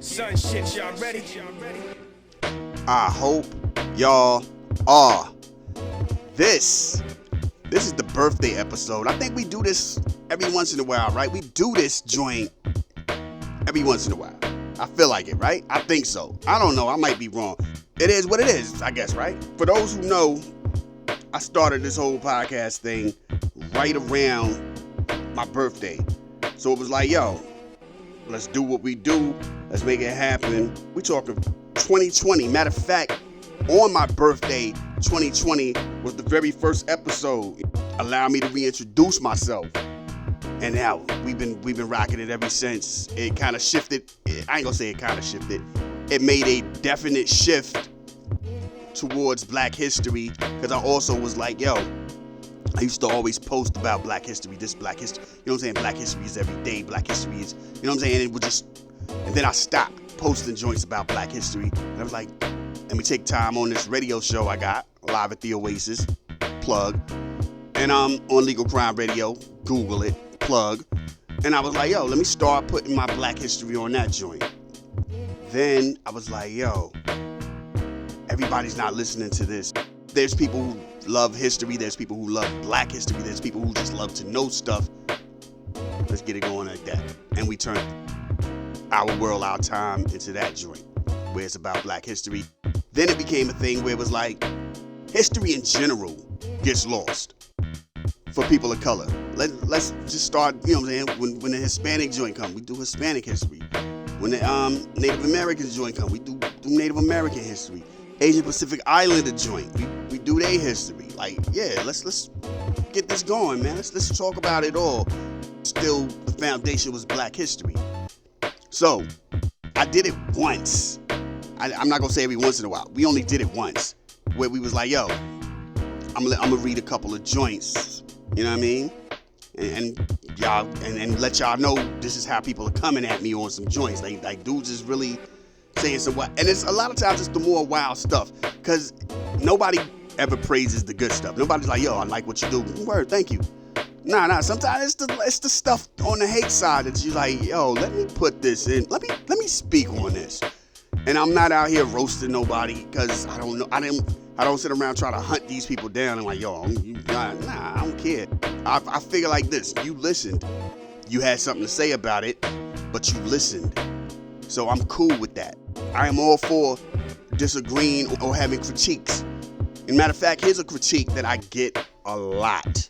Son shit, y'all ready? I hope y'all are. This is the birthday episode. I think we do this every once in a while, right? We do this joint every once in a while. I feel like it, right? I think so. I don't know. I might be wrong. It is what it is, I guess, right? For those who know, I started this whole podcast thing right around my birthday. So it was like, yo, let's do what we do. Let's make it happen. We talking 2020. Matter of fact, on my birthday, 2020 was the very first episode. Allow me to reintroduce myself. And now we've been rocking it ever since. It kind of shifted. I ain't gonna say it kind of shifted. It made a definite shift towards Black history, because I also was like, yo, I used to always post about Black history, this Black history. You know what I'm saying? Black history is every day. Black history is, you know what I'm saying? It would just, and then I stopped posting joints about Black history. And I was like, let me take time on this radio show I got, live at The Oasis, plug. And on Legal Crime Radio, Google it, plug. And I was like, yo, let me start putting my Black history on that joint. Then I was like, yo, everybody's not listening to this. There's people who love history. There's people who love Black history. There's people who just love to know stuff. Let's get it going like that. And we turned our world, our time into that joint where it's about Black history. Then it became a thing where it was like history in general gets lost for people of color. Let's just start, you know what I'm saying? When the Hispanic joint come, we do Hispanic history. When the Native American joint come, we do Native American history. Asian Pacific Islander joint, we do their history. Like, yeah, let's get this going, man. Let's talk about it all. Still, the foundation was Black history. So, I did it once. I'm not gonna say every once in a while. We only did it once, where we was like, yo, I'm gonna read a couple of joints. You know what I mean? And y'all, and let y'all know this is how people are coming at me on some joints. Like dudes is really saying some wild, and it's a lot of times it's the more wild stuff, because nobody ever praises the good stuff. Nobody's like, yo, I like what you do. Word, thank you. Nah. Sometimes it's the stuff on the hate side that you like, yo, let me put this in. Let me speak on this. And I'm not out here roasting nobody, because I don't know. I don't sit around trying to hunt these people down and like, yo, nah, I don't care. I figure like this: you listened, you had something to say about it, but you listened. So I'm cool with that. I am all for disagreeing or having critiques. And matter of fact, here's a critique that I get a lot.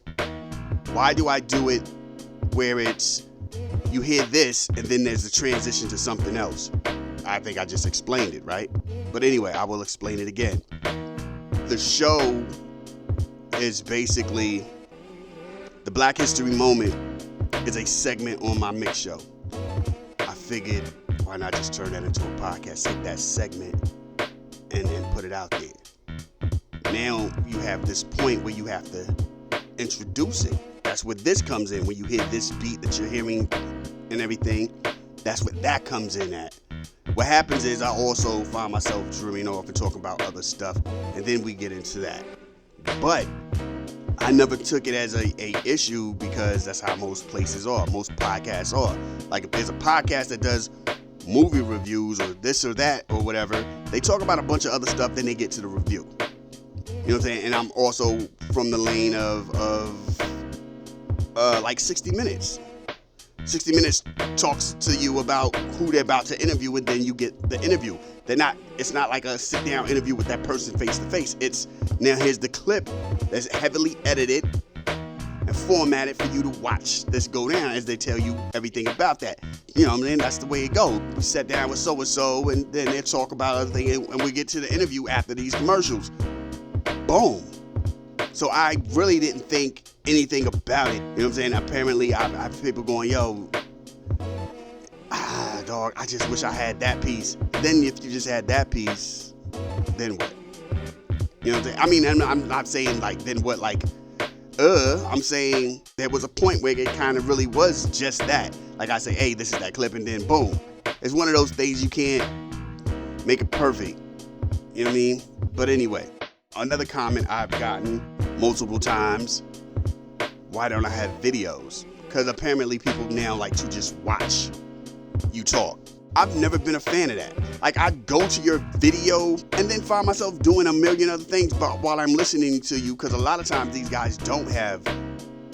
Why do I do it where it's, you hear this and then there's a transition to something else? I think I just explained it, right? But anyway, I will explain it again. The show is basically, the Black History Moment is a segment on my mix show. I figured, why not just turn that into a podcast, take that segment and then put it out there. Now you have this point where you have to introduce it. That's where this comes in. When you hear this beat that you're hearing and everything, that's what that comes in at. What happens is I also find myself dreaming off and talking about other stuff, and then we get into that. But I never took it as a issue, because that's how most places are, most podcasts are. Like if there's a podcast that does movie reviews or this or that or whatever, they talk about a bunch of other stuff, then they get to the review. You know what I'm saying? And I'm also from the lane of like 60 Minutes. 60 Minutes talks to you about who they're about to interview, and then you get the interview. It's not like a sit down interview with that person face to face. It's, now here's the clip that's heavily edited and formatted for you to watch this go down as they tell you everything about that. You know what I mean? That's the way it goes. We sat down with so-and-so, and then they talk about other things, and we get to the interview after these commercials. Boom. So I really didn't think anything about it. You know what I'm saying? Apparently, I have people going, yo, dog, I just wish I had that piece. Then if you just had that piece, then what? You know what I'm saying? I mean, I'm not saying like, then what, like, I'm saying there was a point where it kind of really was just that. Like I say, hey, this is that clip, and then boom. It's one of those things you can't make it perfect. You know what I mean? But anyway, another comment I've gotten multiple times, why don't I have videos? Because apparently people now like to just watch you talk. I've never been a fan of that. Like, I go to your video and then find myself doing a million other things but while I'm listening to you, because a lot of times these guys don't have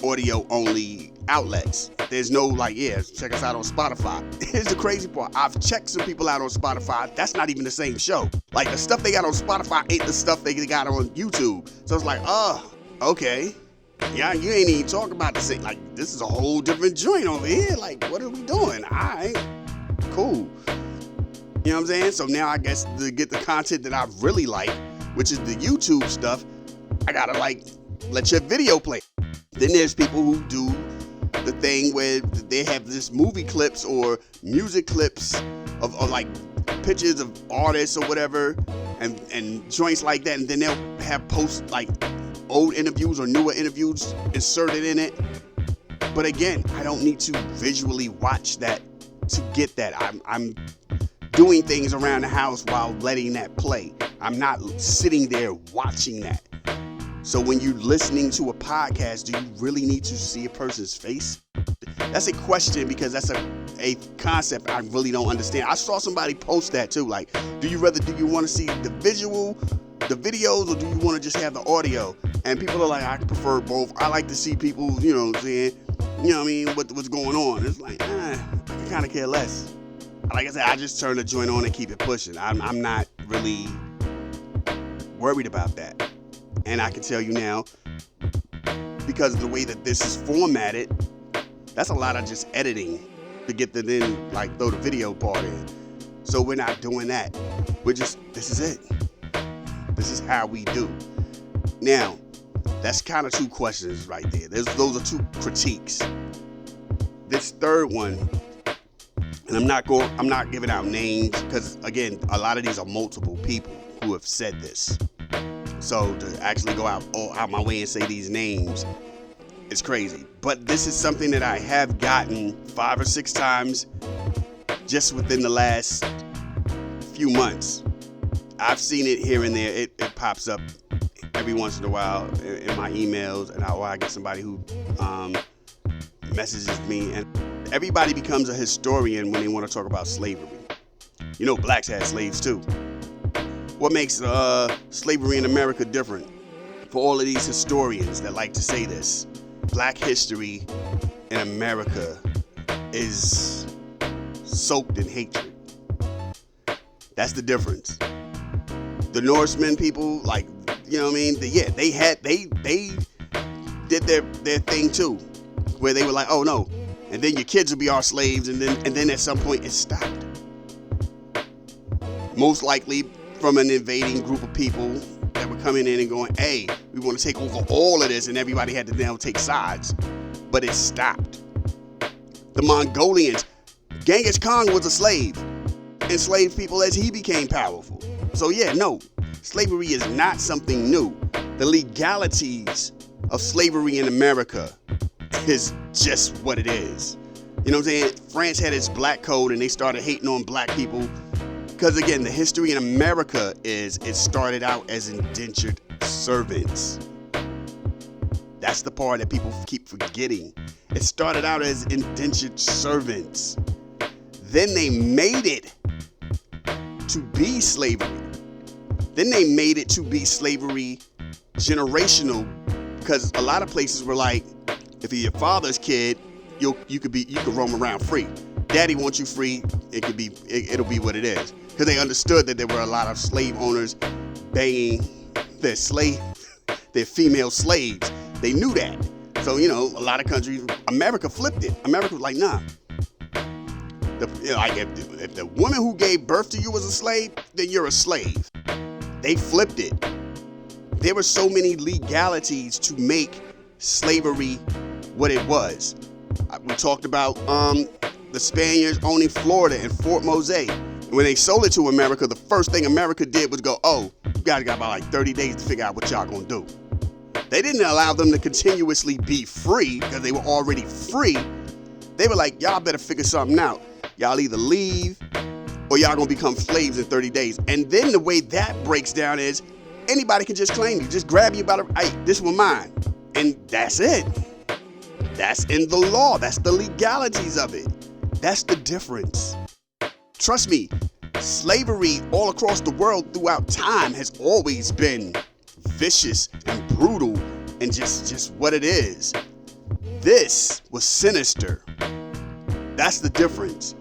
audio only outlets. There's no like, yeah, check us out on Spotify. Here's the crazy part. I've checked some people out on Spotify. That's not even the same show. Like, the stuff they got on Spotify ain't the stuff they got on YouTube. So it's like, oh, okay. Yeah, you ain't even talking about the same. Like, this is a whole different joint over here. Like, what are we doing? All right, cool. You know what I'm saying? So now I guess to get the content that I really like, which is the YouTube stuff, I gotta like let your video play. Then there's people who do the thing where they have this movie clips or music clips of like pictures of artists or whatever, and joints like that, and then they'll have post like old interviews or newer interviews inserted in it. But again, I don't need to visually watch that to get that. I'm doing things around the house while letting that play. I'm not sitting there watching that. So when you're listening to a podcast, do you really need to see a person's face? That's a question, because that's a concept I really don't understand. I saw somebody post that too. Like, do you want to see the videos, or do you want to just have the audio? And people are like, I prefer both. I like to see people, you know what I'm saying? You know what I mean? What's going on? It's like, I kind of care less. Like I said, I just turn the joint on and keep it pushing. I'm not really worried about that. And I can tell you now, because of the way that this is formatted, that's a lot of just editing to get the then like throw the video part in. So we're not doing that. This is it. This is how we do. Now, that's kind of two questions right there. Those are two critiques. This third one, and I'm not giving out names, because again, a lot of these are multiple people who have said this. So to actually go out my way and say these names, it's crazy. But this is something that I have gotten 5 or 6 times just within the last few months. I've seen it here and there. It pops up every once in a while in my emails, and I get somebody who messages me, and everybody becomes a historian when they want to talk about slavery. You know, blacks had slaves too. What makes slavery in America different? For all of these historians that like to say this, black history in America is soaked in hatred. That's the difference. The Norsemen people, like, you know what I mean? They did their thing too, where they were like, oh no, and then your kids will be our slaves, and then at some point it stopped. Most likely from an invading group of people that were coming in and going, hey, we want to take over all of this, and everybody had to now take sides. But it stopped. The Mongolians, Genghis Khan was a slave, enslaved people as he became powerful. So yeah, no, slavery is not something new. The legalities of slavery in America is just what it is. You know what I'm saying? France had its black code, and they started hating on black people. Because again, the history in America is it started out as indentured servants. That's the part that people keep forgetting. It started out as indentured servants. Then they made it to be slavery. Then they made it to be slavery generational, because a lot of places were like, if you're your father's kid, you could roam around free. Daddy wants you free. It'll be what it is. Because they understood that there were a lot of slave owners banging their female slaves. They knew that. So, you know, a lot of countries, America flipped it. America was like, nah. If the woman who gave birth to you was a slave, then you're a slave. They flipped it. There were so many legalities to make slavery what it was. We talked about the Spaniards owning Florida and Fort Mose. When they sold it to America, the first thing America did was go, oh, you guys got about like 30 days to figure out what y'all gonna do. They didn't allow them to continuously be free, because they were already free. They were like, y'all better figure something out. Y'all either leave or y'all gonna become slaves in 30 days. And then the way that breaks down is anybody can just claim you. Just grab you by the, hey, this one mine. And that's it. That's in the law. That's the legalities of it. That's the difference. Trust me, slavery all across the world throughout time has always been vicious and brutal and just what it is. This was sinister. That's the difference.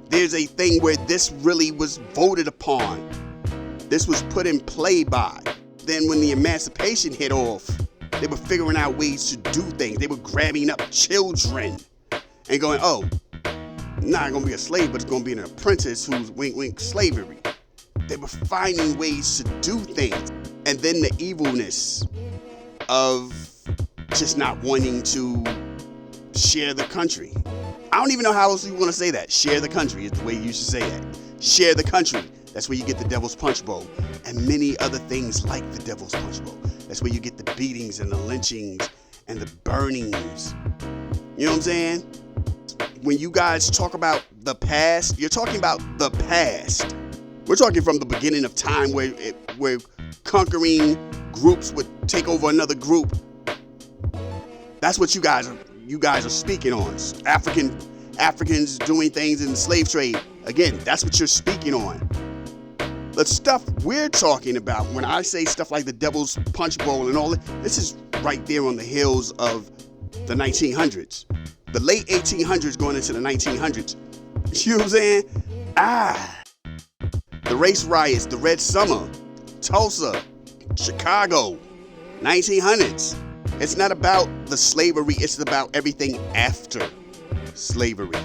There's a thing where this really was voted upon. This was put in play by. Then when the emancipation hit off, they were figuring out ways to do things. They were grabbing up children and going, oh, not going to be a slave, but it's going to be an apprentice who's wink, wink, slavery. They were finding ways to do things. And then the evilness of just not wanting to share the country. I don't even know how else you want to say that. Share the country is the way you should say that. Share the country. That's where you get the Devil's Punch Bowl and many other things like the Devil's Punch Bowl. That's where you get the beatings and the lynchings and the burnings. You know what I'm saying? When you guys talk about the past, you're talking about the past. We're talking from the beginning of time where conquering groups would take over another group. That's what you guys are speaking on. Africans doing things in the slave trade. Again, that's what you're speaking on. The stuff we're talking about, when I say stuff like the Devil's Punch Bowl and all that, this is right there on the heels of the 1900s. The late 1800s going into the 1900s. You know what I'm saying? The race riots, the Red Summer, Tulsa, Chicago, 1900s. It's not about the slavery, it's about everything after slavery.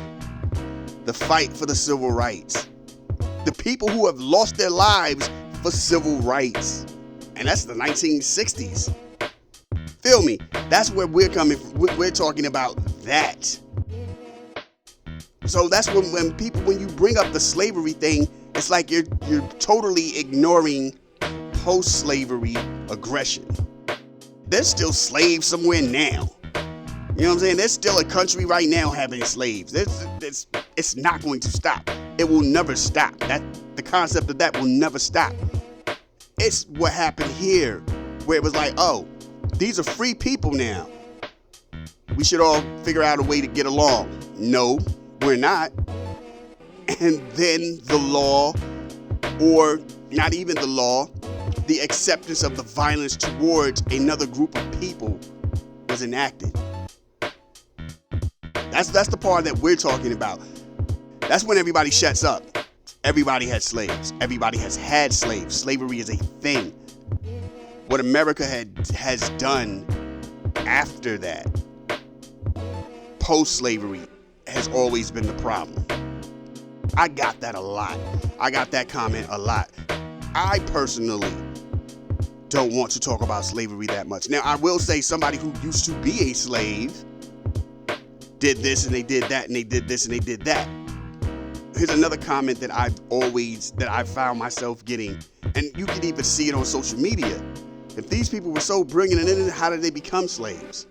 The fight for the civil rights. The people who have lost their lives for civil rights. And that's the 1960s. Feel me? That's where we're coming from. We're talking about that. So that's when you bring up the slavery thing, it's like you're totally ignoring post-slavery aggression. There's still slaves somewhere now. You know what I'm saying? There's still a country right now having slaves. It's not going to stop. It will never stop. The concept of that will never stop. It's what happened here, where it was like, oh, these are free people now. We should all figure out a way to get along. No, we're not. And then the law, or not even the law, the acceptance of the violence towards another group of people was enacted. That's the part that we're talking about. That's when everybody shuts up. Everybody had slaves. Everybody has had slaves. Slavery is a thing. What America has done after that, post-slavery, has always been the problem. I got that a lot. I got that comment a lot. I personally don't want to talk about slavery that much. Now, I will say somebody who used to be a slave did this and they did that and they did this and they did that. Here's another comment that I've found myself getting, and you can even see it on social media. If these people were so brilliant, and how did they become slaves?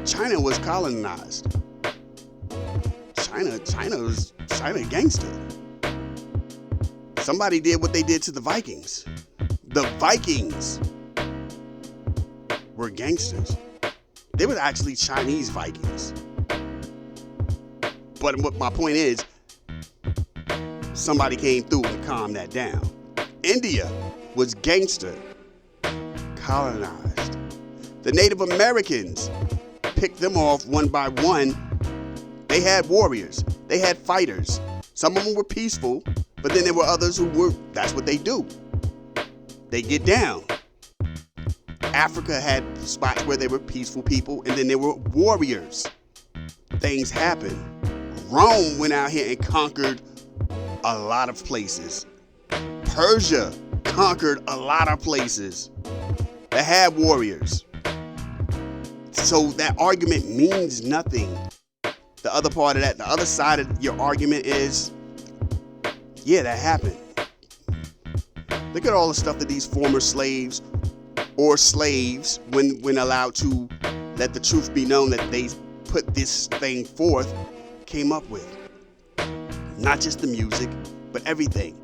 China was colonized. China gangster. Somebody did what they did to the Vikings. The Vikings were gangsters. They were actually Chinese Vikings. But what my point is, somebody came through and calmed that down. India was gangster, colonized. The Native Americans picked them off one by one. They had warriors. They had fighters. Some of them were peaceful, but then there were others who were, that's what they do. They get down. Africa had spots where they were peaceful people, and then there were warriors. Things happened. Rome went out here and conquered a lot of places. Persia conquered a lot of places that had warriors. So that argument means nothing. The other part of that, the other side of your argument is, yeah, that happened. Look at all the stuff that these former slaves or slaves, when allowed to let the truth be known that they put this thing forth, came up with. Not just the music, but everything.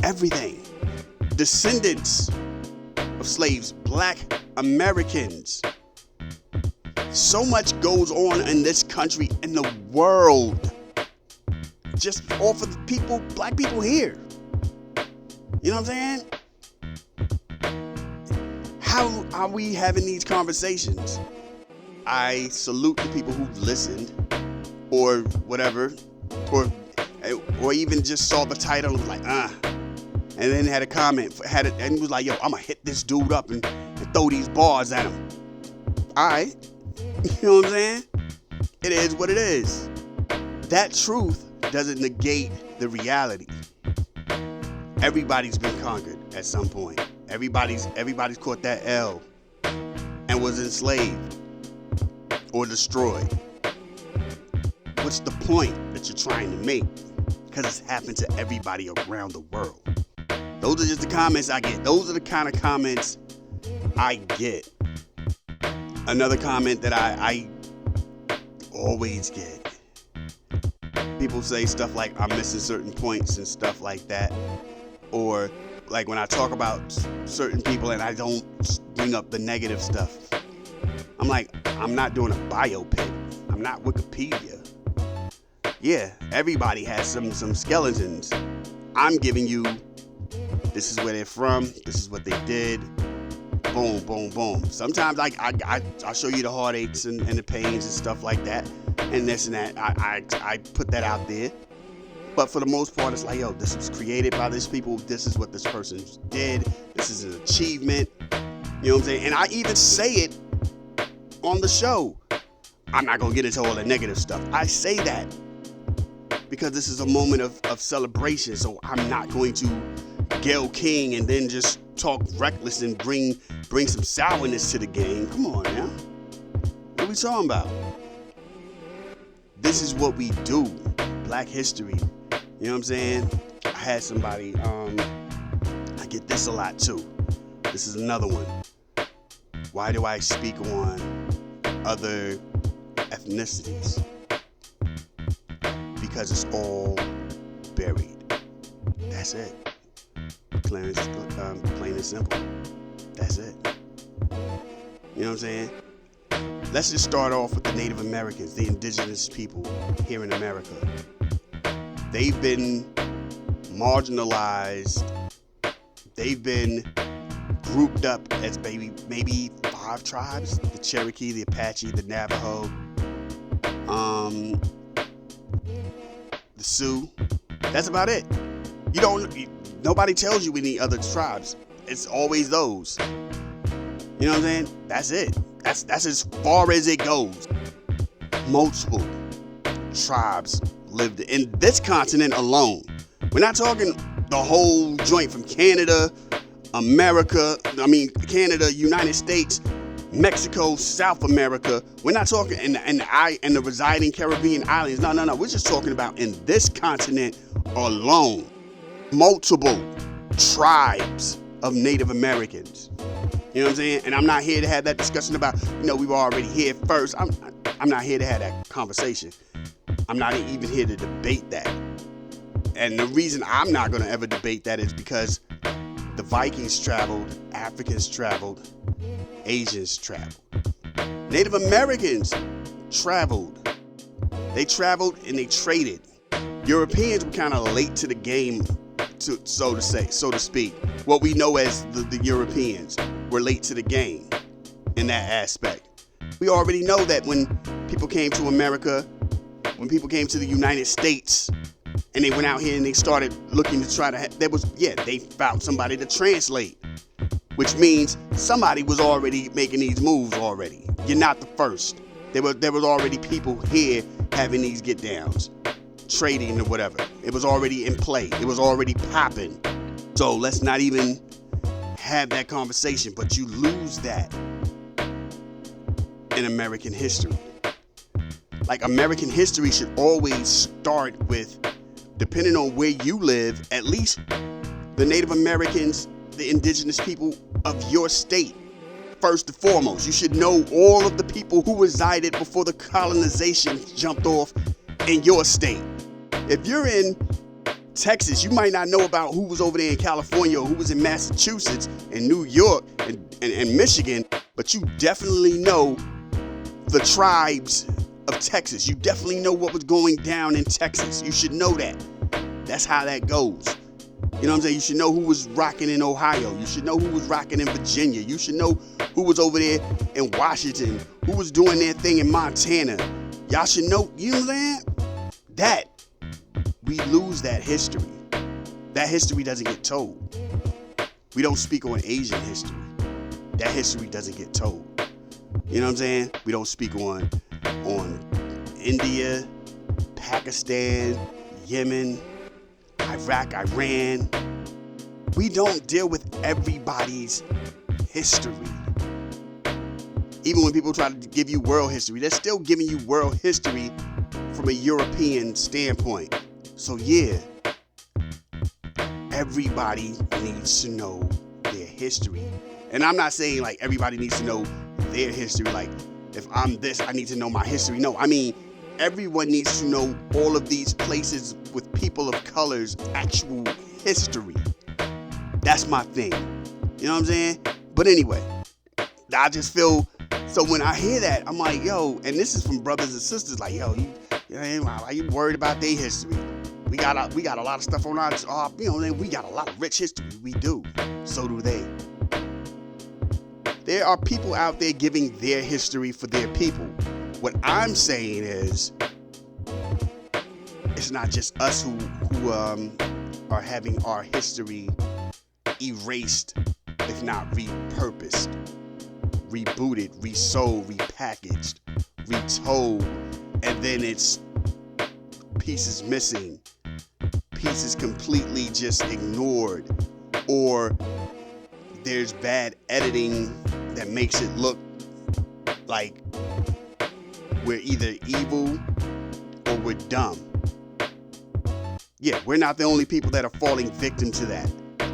Everything. Descendants of slaves, Black Americans. So much goes on in this country, in the world. just off of the people, black people here. You know what I'm saying? How are we having these conversations? I salute the people who've listened or whatever, or even just saw the title and was like, and then had a comment, and was like, yo, I'm gonna hit this dude up and throw these bars at him. All right, you know what I'm saying? It is what it is. That truth doesn't negate the reality. Everybody's been conquered at some point. Everybody's caught that L and was enslaved or destroyed. What's the point that you're trying to make? Because it's happened to everybody around the world. Those are just the comments I get. Those are the kind of comments I get. Another comment that I always get. People say stuff like I'm missing certain points and stuff like that. Or like when I talk about certain people and I don't bring up the negative stuff. I'm like, I'm not doing a biopic. I'm not Wikipedia. Yeah, everybody has some skeletons. I'm giving you, this is where they're from, this is what they did. Boom, boom, boom. Sometimes I show you the heartaches and the pains and stuff like that. And this and that. I put that out there. But for the most part, it's like, yo, this was created by these people. This is what this person did. This is an achievement. You know what I'm saying? And I even say it on the show. I'm not going to get into all the negative stuff. I say that because this is a moment of celebration. So I'm not going to Gayle King and then just talk reckless and bring some sourness to the game. Come on now. What are we talking about? This is what we do. Black history. You know what I'm saying? I had somebody, I get this a lot too. This is another one. Why do I speak on other ethnicities? Because it's all buried. That's it. Plain and simple. That's it. You know what I'm saying? Let's just start off with the Native Americans, the indigenous people here in America. They've been marginalized. They've been grouped up as maybe 5 tribes: the Cherokee, the Apache, the Navajo, the Sioux. That's about it. Nobody tells you any other tribes. It's always those. You know what I'm saying? That's it. That's as far as it goes. Multiple tribes lived in this continent alone. We're not talking the whole joint from Canada, Canada, United States, Mexico, South America. We're not talking in the residing Caribbean islands. No. We're just talking about in this continent alone. Multiple tribes of Native Americans. You know what I'm saying? And I'm not here to have that discussion about, we were already here first. I'm not here to have that conversation. I'm not even here to debate that. And the reason I'm not going to ever debate that is because the Vikings traveled, Africans traveled, Asians traveled. Native Americans traveled. They traveled and they traded. Europeans were kind of late to the game, so to speak. What we know as the Europeans were late to the game in that aspect. We already know that when people came to America, when people came to the United States, and they went out here and they started looking to try to, they found somebody to translate, which means somebody was already making these moves already. You're not the first. There was already people here having these get downs, trading or whatever. It was already in play. It was already popping. So let's not even have that conversation, but you lose that in American history. Like, American history should always start with, depending on where you live, at least the Native Americans, the indigenous people of your state. First and foremost, you should know all of the people who resided before the colonization jumped off in your state. If you're in Texas, you might not know about who was over there in California or who was in Massachusetts and New York and Michigan, but you definitely know the tribes of Texas. You definitely know what was going down in Texas. You should know that. That's how that goes. You know what I'm saying? You should know who was rocking in Ohio. You should know who was rocking in Virginia. You should know who was over there in Washington, who was doing their thing in Montana. Y'all should know, you know what I'm saying? That, we lose that history. That history doesn't get told. We don't speak on Asian history. That history doesn't get told. You know what I'm saying? We don't speak on India, Pakistan, Yemen, Iraq, Iran. We don't deal with everybody's history. Even when people try to give you world history, they're still giving you world history from a European standpoint. So yeah, everybody needs to know their history. And I'm not saying like everybody needs to know their history. Like if I'm this, I need to know my history. No, I mean, everyone needs to know all of these places with people of color's actual history. That's my thing. You know what I'm saying? But anyway, I just feel, so when I hear that, I'm like, yo, and this is from brothers and sisters, like, yo, you know, are you worried about their history? We got a lot of stuff on our, you know, we got a lot of rich history. We do. So do they. There are people out there giving their history for their people. What I'm saying is, it's not just us who are having our history erased, if not repurposed, rebooted, resold, repackaged, retold, and then it's pieces missing, pieces completely just ignored, or there's bad editing that makes it look like we're either evil or we're dumb. Yeah, we're not the only people that are falling victim to that.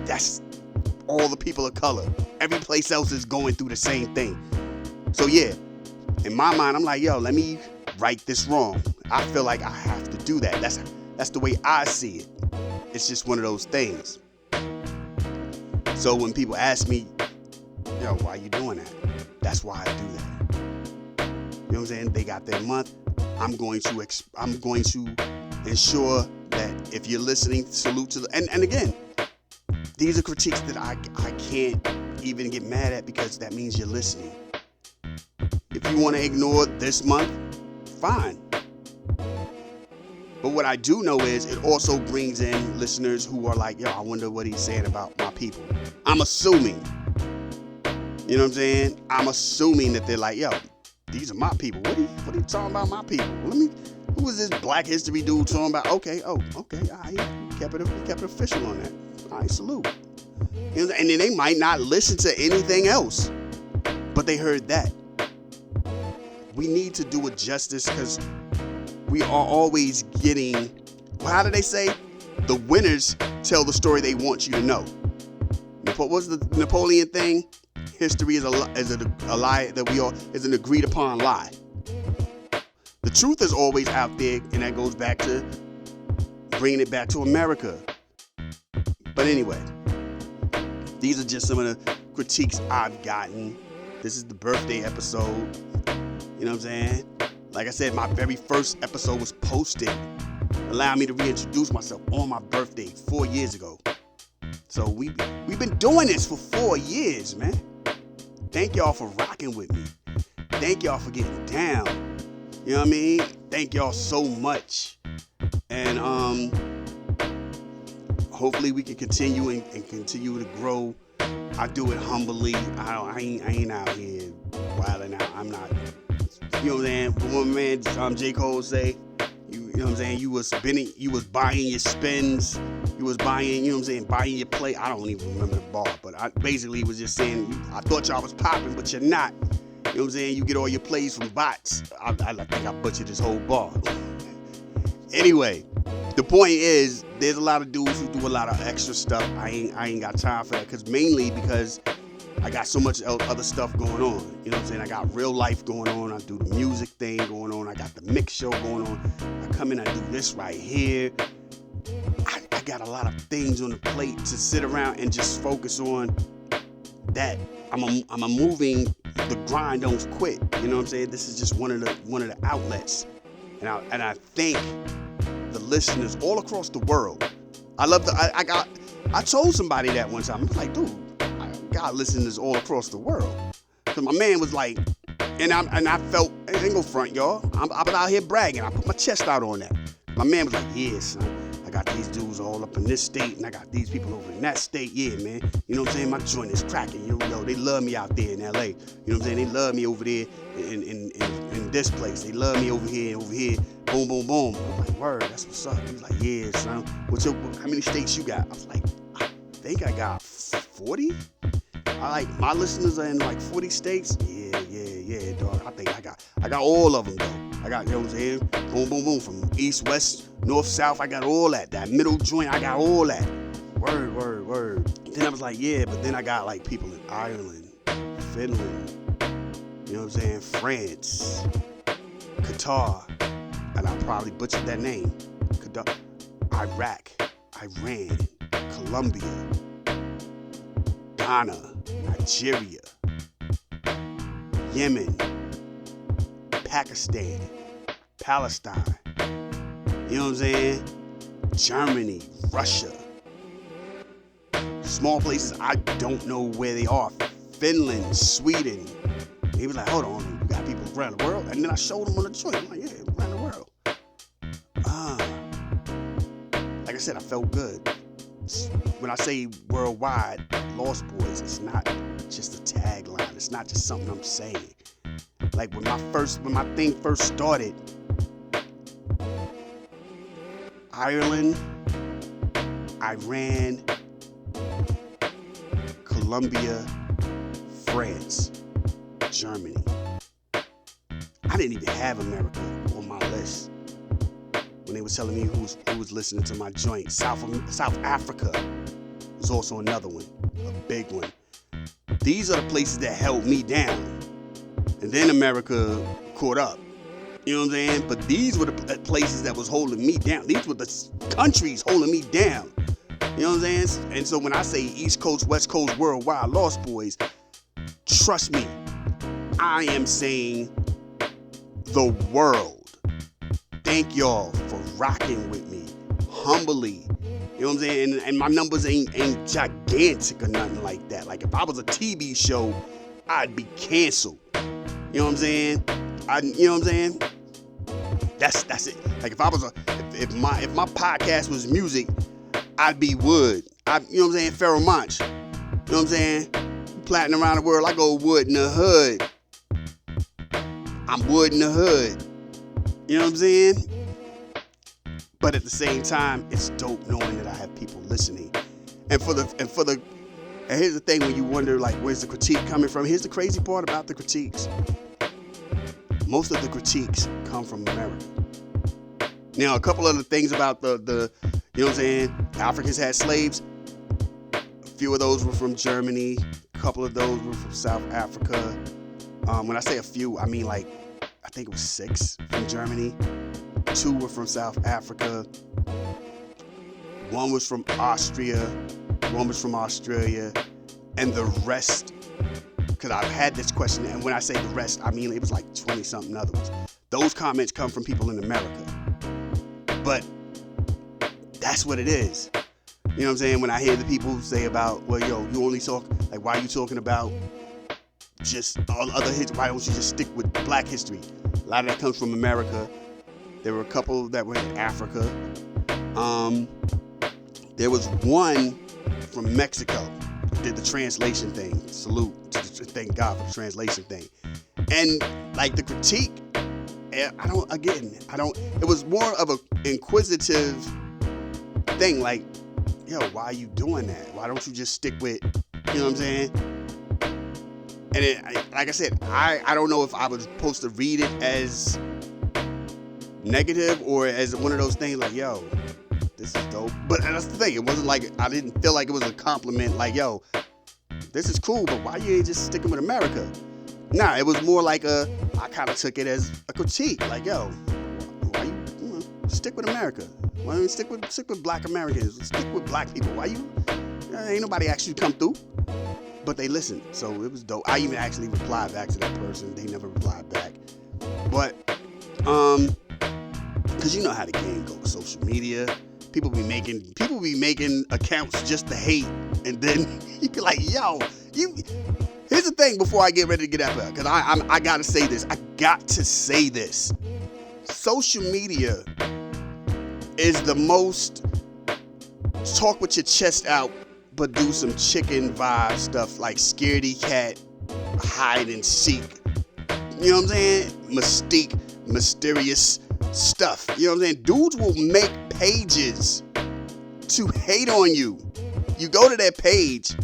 That's all the people of color. Every place else is going through the same thing. So yeah, in my mind, I'm like, yo, let me right this wrong. I feel like I have to do that. That's the way I see it. It's just one of those things. So when people ask me, yo, why you doing that? That's why I do that. You know what I'm saying? They got their month. I'm going to ensure that if you're listening, salute to the, and again, these are critiques that I can't even get mad at, because that means you're listening. If you want to ignore this month, fine. But what I do know is it also brings in listeners who are like, yo, I wonder what he's saying about my people. I'm assuming. You know what I'm saying? I'm assuming that they're like, yo, these are my people. What are you talking about my people? Who is this Black History dude talking about? Okay, all right, he kept it official on that. All right, salute. You know, and then they might not listen to anything else, but they heard that. We need to do it justice, because we are always getting, well, how do they say? The winners tell the story they want you to know. What was the Napoleon thing? History is a lie that is an agreed upon lie. The truth is always out there, and that goes back to bringing it back to America. But anyway, these are just some of the critiques I've gotten. This is the birthday episode. You know what I'm saying? Like I said, my very first episode was posted, allowing me to reintroduce myself on my birthday 4 years ago. So we've been doing this for 4 years, man. Thank y'all for rocking with me. Thank y'all for getting down. You know what I mean? Thank y'all so much. And hopefully we can continue and continue to grow. I do it humbly. I ain't out here wilding out. I'm not. You know what I'm saying? But one man, J. Cole say, you know what I'm saying? You was buying your spins. You was buying, you know what I'm saying, buying your play. I don't even remember the bar, but I basically was just saying, I thought y'all was popping, but you're not. You know what I'm saying? You get all your plays from bots. I think I butchered this whole bar. Anyway, the point is, there's a lot of dudes who do a lot of extra stuff. I ain't got time for that, mainly because I got so much other stuff going on. You know what I'm saying? I got real life going on. I do the music thing going on. I got the mix show going on. I come in, I do this right here. I got a lot of things on the plate to sit around and just focus on that. I'm a moving the grind don't quit. You know what I'm saying? This is just one of the outlets, and I thank the listeners all across the world. I love I told somebody that one time. I was like, dude, I got listeners all across the world. Cause my man was like, and I felt, I ain't go front, y'all. I'm out here bragging. I put my chest out on that. My man was like, yeah, son. I got these dudes all up in this state, and I got these people over in that state. Yeah, man. You know what I'm saying? My joint is cracking. You know, they love me out there in LA. You know what I'm saying? They love me over there in this place. They love me over here. Boom, boom, boom. I was like, word, that's what's up. He was like, yeah, son. How many states you got? I was like, I think I got 40. My listeners are in like 40 states. Yeah, dog. I think I got all of them though. I got, you know what I'm saying? Boom, boom, boom. From east, west, north, south. I got all that. That middle joint, I got all that. Word. Then I was like, yeah, but then I got like people in Ireland, Finland, you know what I'm saying? France, Qatar, and I probably butchered that name. Iraq, Iran, Colombia, Ghana, Nigeria, Yemen, Pakistan, Palestine, you know what I'm saying? Germany, Russia. Small places I don't know where they are. Finland, Sweden. He was like, hold on, you got people around the world? And then I showed him on the joint. I'm like, yeah, around the world. Like I said, I felt good. When I say worldwide, Lost Boys, it's not just a tagline. It's not just something I'm saying. Like when my thing first started, Ireland, Iran, Colombia, France, Germany. I didn't even have America on my list when they were telling me who was listening to my joint. South Africa was also another one, a big one. These are the places that held me down, and then America caught up. You know what I'm saying? But these were the places that was holding me down. These were the countries holding me down. You know what I'm saying? And so when I say East Coast, West Coast, worldwide, Lost Boys, trust me, I am saying the world. Thank y'all for rocking with me humbly. You know what I'm saying? And my numbers ain't gigantic or nothing like that. Like if I was a TV show, I'd be canceled. You know what I'm saying? You know what I'm saying? That's it. Like if my podcast was music, I'd be Wood. You know what I'm saying? Pharoah Monch. You know what I'm saying? Platinum around the world, I go Wood in the hood. I'm Wood in the hood. You know what I'm saying? But at the same time, it's dope knowing that I have people listening. And here's the thing when you wonder like where's the critique coming from? Here's the crazy part about the critiques. Most of the critiques come from America. Now, a couple other things about the you know what I'm saying? Africans had slaves. A few of those were from Germany. A couple of those were from South Africa. When I say a few, I mean like, I think it was 6 from Germany. 2 were from South Africa. 1 was from Austria. 1 was from Australia. And the rest, because I've had this question, and when I say the rest, I mean it was like 20-something other ones. Those comments come from people in America. But that's what it is. You know what I'm saying? When I hear the people say about, well, yo, you only talk, like, why are you talking about just all other history? Why don't you just stick with black history? A lot of that comes from America. There were a couple that were in Africa. There was one from Mexico. Did the translation thing. Salute. Thank God for the translation thing. And like the critique, it was more of an inquisitive thing. Like, yo, why are you doing that? Why don't you just stick with, you know what I'm saying? And like I said, I don't know if I was supposed to read it as negative or as one of those things like, yo, this is dope. But that's the thing. It wasn't like, I didn't feel like it was a compliment like, yo, this is cool, but why you ain't just sticking with America? Nah, it was more like I kind of took it as a critique. Like, yo, why you stick with America? Why don't you stick with black Americans? Stick with black people. Why you, ain't nobody asked you to come through. but they listened, so it was dope. I even actually replied back to that person. They never replied back, but because you know how the game goes with social media. People be making accounts just to hate, and then you be like, yo, here's the thing before I get ready to get out there, because I gotta say this. I got to say this. Social media is the most talk with your chest out, but do some chicken vibe stuff like scaredy cat, hide and seek. You know what I'm saying? Mysterious stuff. You know what I'm saying? Dudes will make pages to hate on you. You go to their page,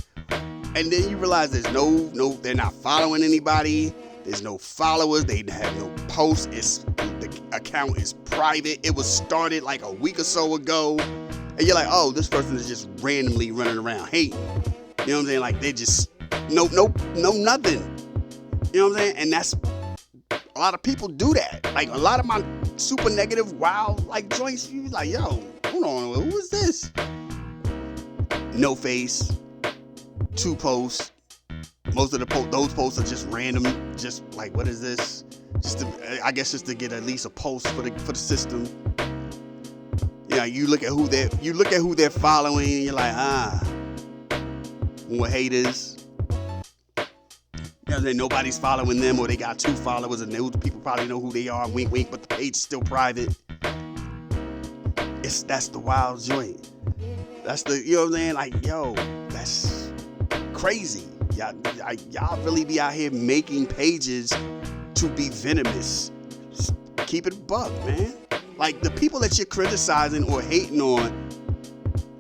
and then you realize they're not following anybody. There's no followers. They have no posts. The account is private. It was started like a week or so ago. And you're like, oh, this person is just randomly running around hating. You know what I'm saying? Like, they just, no, nothing. You know what I'm saying? And that's, a lot of people do that. Like, a lot of my super negative, wild, like, joints, you be like, yo, hold on, who is this? No face, 2 posts. Most of those posts are just random, just like, what is this? Just to get at least a post for the system. You know, you look at who they're following, and you're like, more haters. You know, nobody's following them, or they got 2 followers, and those people probably know who they are. Wink, wink, but the page is still private. That's the wild joint. That's the, you know what I'm saying? Like, yo, that's crazy. Y'all really be out here making pages to be venomous. Just keep it a buck, man. Like, the people that you're criticizing or hating on,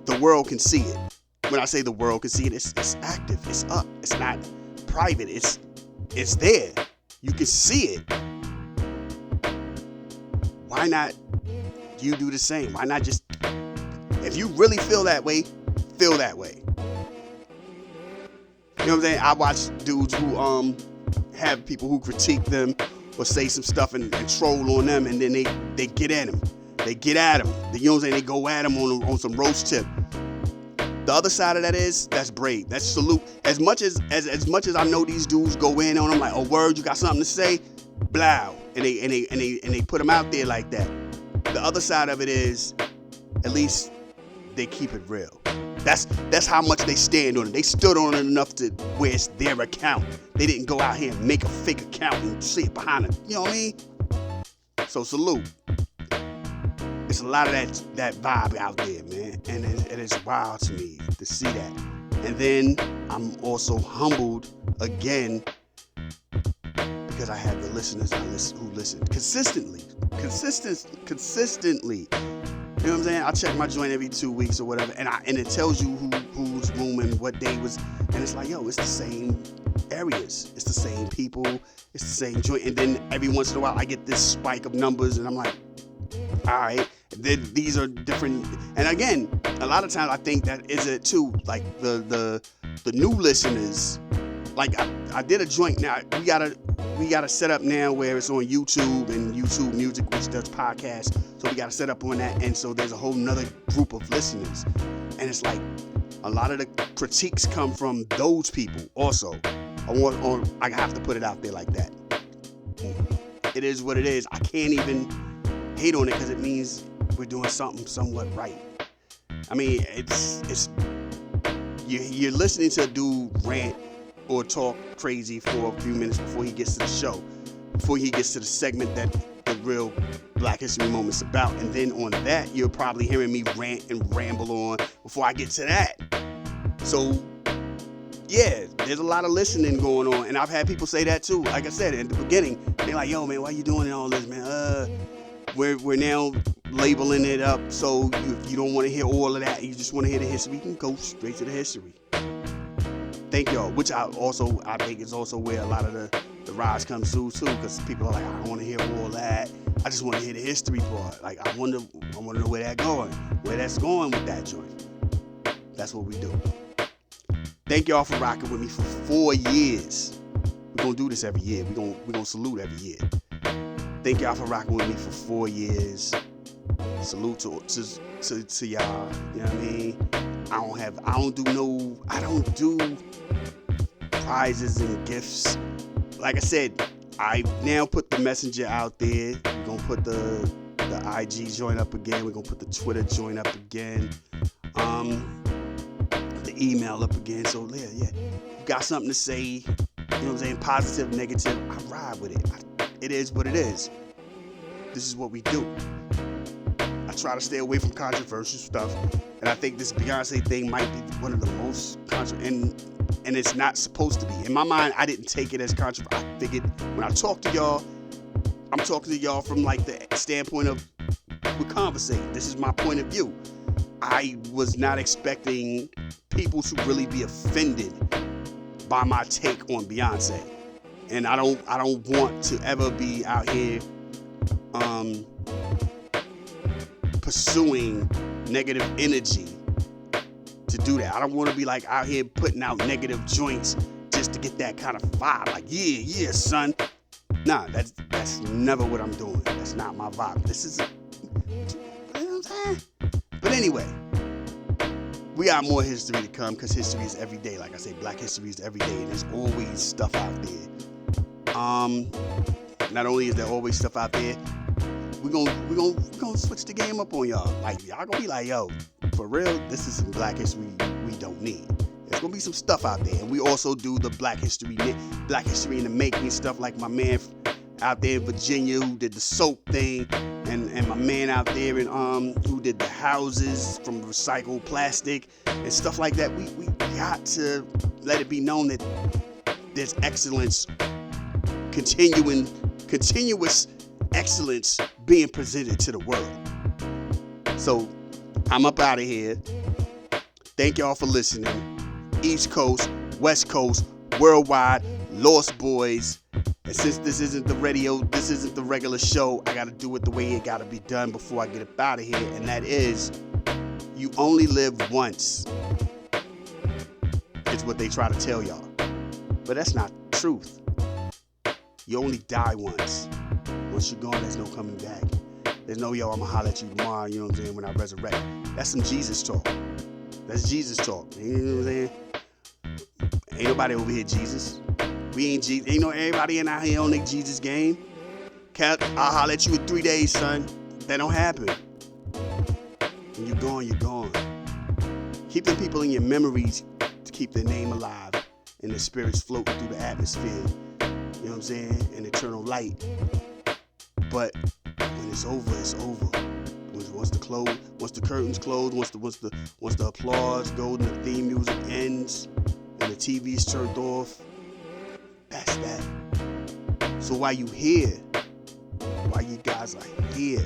the world can see it. When I say the world can see it, it's active, it's up, it's not private, it's there. You can see it. Why not you do the same? Why not just, if you really feel that way, feel that way. You know what I'm saying? I watch dudes who have people who critique them or say some stuff and troll on them, and then they get at them. They get at them. You know what I'm saying? They go at them on some roast tip. The other side of that is, that's brave. That's salute. As much as I know these dudes go in on them like, oh, word, you got something to say? Blow. And they put them out there like that. The other side of it is, at least they keep it real. That's how much they stand on it. They stood on it enough to where it's their account. They didn't go out here and make a fake account and see it behind it. You know what I mean? So salute. It's a lot of that vibe out there, man. And it's wild to me to see that. And then I'm also humbled again because I have the listeners who listen consistently. You know what I'm saying? I check my joint every 2 weeks or whatever, and it tells you who's room and what day was, and it's like, yo, it's the same areas, it's the same people, it's the same joint, and then every once in a while I get this spike of numbers, and I'm like, all right, then these are different, and again, a lot of times I think that is it too, like the new listeners, like I did a joint now, we got a set up now where it's on YouTube and YouTube Music, which does podcasts. So we got to set up on that. And so there's a whole nother group of listeners. And it's like a lot of the critiques come from those people also. I have to put it out there like that. It is what it is. I can't even hate on it because it means we're doing something somewhat right. I mean, it's you're listening to a dude rant or talk crazy for a few minutes before he gets to the show, before he gets to the segment that the real Black History Moment's about. And then on that, you're probably hearing me rant and ramble on before I get to that. So, yeah, there's a lot of listening going on. And I've had people say that too. Like I said, in the beginning, they're like, yo, man, why you doing all this, man? We're now labeling it up. So if you don't want to hear all of that, you just want to hear the history, you can go straight to the history. Thank y'all, which I think is also where a lot of the rise comes through too, because people are like, I don't want to hear all that. I just want to hear the history part. Like I want to know where that's going with that joint. That's what we do. Thank y'all for rocking with me for 4 years. We're gonna do this every year. We're gonna salute every year. Thank y'all for rocking with me for 4 years. Salute to y'all. You know what I mean? I don't do prizes and gifts. Like I said, I now put the messenger out there. We're gonna put the IG joint up again. We're gonna put the Twitter joint up again. The email up again. So yeah. You got something to say, you know what I'm saying? Positive, negative, I ride with it. It is what it is. This is what we do. I try to stay away from controversial stuff, and I think this Beyonce thing might be one of the most controversial, and it's not supposed to be. In my mind, I didn't take it as controversial. I figured when I talk to y'all, I'm talking to y'all from like the standpoint of we're conversating. This is my point of view. I was not expecting people to really be offended by my take on Beyonce, and I don't want to ever be out here pursuing negative energy to do that. I don't want to be like out here putting out negative joints just to get that kind of vibe. Like, yeah, son. Nah, that's never what I'm doing. That's not my vibe. This is, you know what I'm saying? But anyway, we got more history to come because history is every day. Like I say, Black history is every day, and there's always stuff out there. Not only is there always stuff out there, we're gonna switch the game up on y'all. Like, y'all gonna be like, yo, for real, this is some Black history we don't need. There's gonna be some stuff out there, and we also do the Black history in the making stuff, like my man out there in Virginia who did the soap thing, and my man out there in who did the houses from recycled plastic and stuff like that. We got to let it be known that there's excellence, continuous excellence being presented to the world. So I'm up out of here. Thank y'all for listening. East Coast, West Coast, worldwide, Lost Boys. And since this isn't the radio, this isn't the regular show, I gotta do it the way it gotta be done before I get up out of here. And that is, you only live once. It's what they try to tell y'all. But that's not the truth. You only die once. Once you're gone, there's no coming back. There's no, yo, I'ma holler at you tomorrow, you know what I'm saying, when I resurrect. That's some Jesus talk. That's Jesus talk. You know what I'm saying? Ain't nobody over here Jesus. We ain't Jesus. Ain't no everybody in out here on their Jesus game. I'll holler at you in 3 days, son. That don't happen. When you're gone, you're gone. Keep them people in your memories to keep their name alive and their spirits floating through the atmosphere. You know what I'm saying? An eternal light. But when it's over, it's over. Once the curtains close, once the applause goes and the theme music ends and the TV's turned off, that's that. So while you guys are here,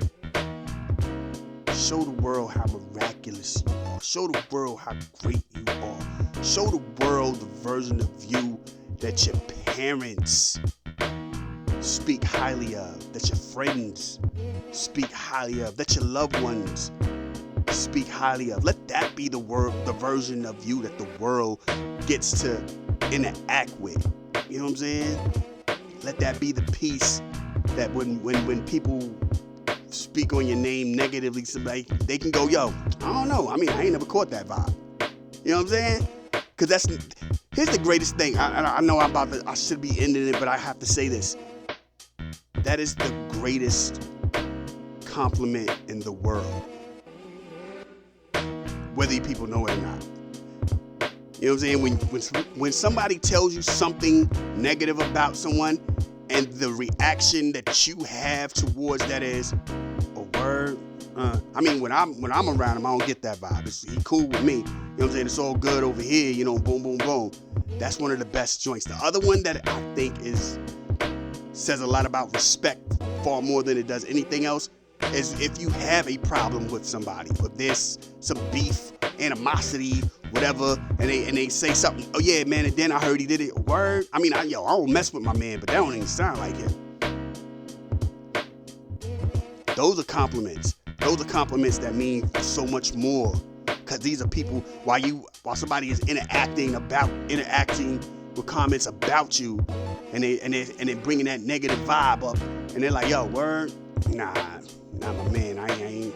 show the world how miraculous you are. Show the world how great you are. Show the world the version of you that your parents speak highly of, that your friends speak highly of, that your loved ones speak highly of. Let that be the version of you that the world gets to interact with. You know what I'm saying? Let that be the piece that when people speak on your name negatively, somebody, they can go, yo, I don't know. I mean, I ain't never caught that vibe. You know what I'm saying? Because here's the greatest thing. I know I should be ending it, but I have to say this. That is the greatest compliment in the world, whether you people know it or not. You know what I'm saying? When somebody tells you something negative about someone, and the reaction that you have towards that is a word. I mean, when I'm around him, I don't get that vibe. He cool with me. You know what I'm saying? It's all good over here. You know, boom, boom, boom. That's one of the best joints. The other one that I think says a lot about respect far more than it does anything else is if you have a problem with somebody, if there's some beef, animosity, whatever, and they say something, oh yeah, man, and then I heard he did it, word. I mean, I don't mess with my man, but that don't even sound like him. Those are compliments. Those are compliments that mean so much more, because these are people, while somebody is interacting with comments about you, and they bringing that negative vibe up, and they're like, yo, word, nah, my man, I ain't.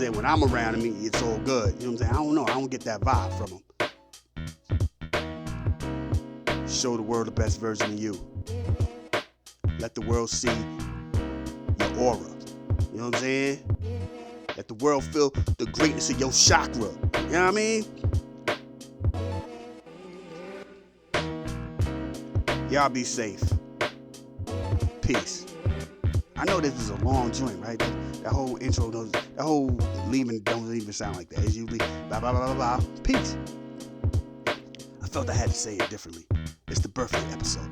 When I'm around him, it's all good. You know what I'm saying? I don't know. I don't get that vibe from him. show the world the best version of you. Let the world see your aura. You know what I'm saying? Let the world feel the greatness of your chakra. You know what I mean? Y'all be safe. Peace. I know this is a long joint, right? That whole intro, that whole leaving don't even sound like that. It's usually blah, blah, blah, blah, blah. Peace. I felt I had to say it differently. It's the birthday episode.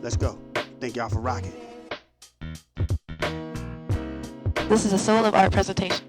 Let's go. Thank y'all for rocking. This is a Soul of Art presentation.